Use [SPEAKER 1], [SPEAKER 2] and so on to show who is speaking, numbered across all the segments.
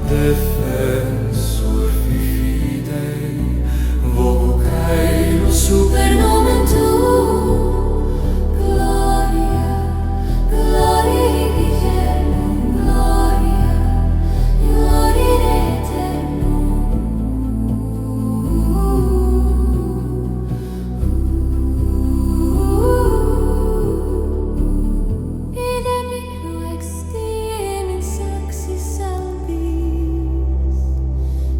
[SPEAKER 1] defensor fidei, voco caelo super nomen tuum. Gloria, gloria in aeternum, gloria, gloria in aeternum. Idem ic ex diem in saxis salvis,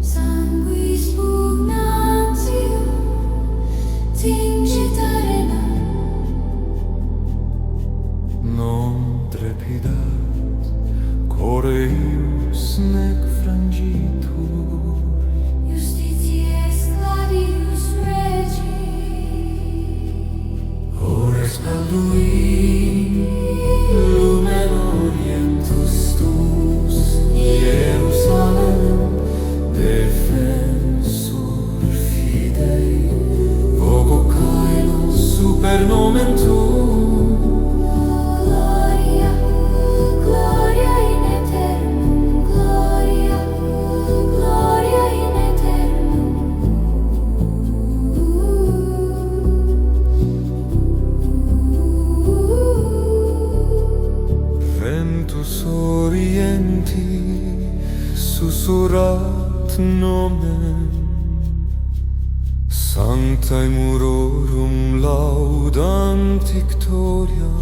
[SPEAKER 1] sanguis pugnantium tingit arena. Non trepidat core eius nec frangitur, justitiae gladius regi. Ores Balduin, lumen orientus tuus, Ierusalem, defensor fidei, voco caelo super nomen tuum. Gloria, gloria in aeternum, gloria, gloria in aeternum. Ventus orienti susurrat nomen, sanctae murorum laudant victoria.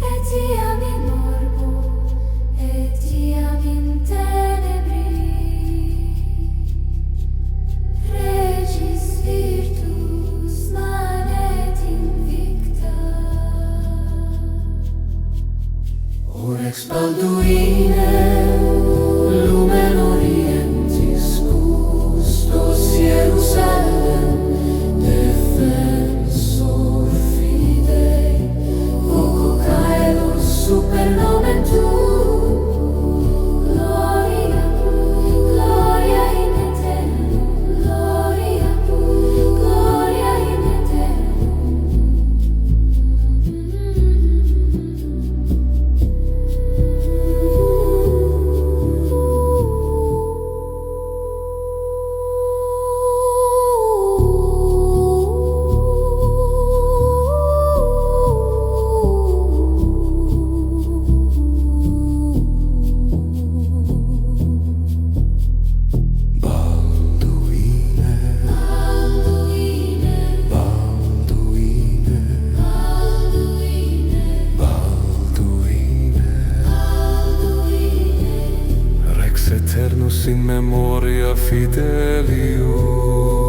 [SPEAKER 1] Etiam in morbo, etiam in tenebri, regis virtus manet invicta. Orex Balduine, lumen orientis custos Ierusalem, defensor fidei, voco caelo super nomen tuum. Gloria, gloria in aeternum, gloria, gloria in Balduine, Balduine, Balduine, Balduine, Rex aeternus in memoria fidelium.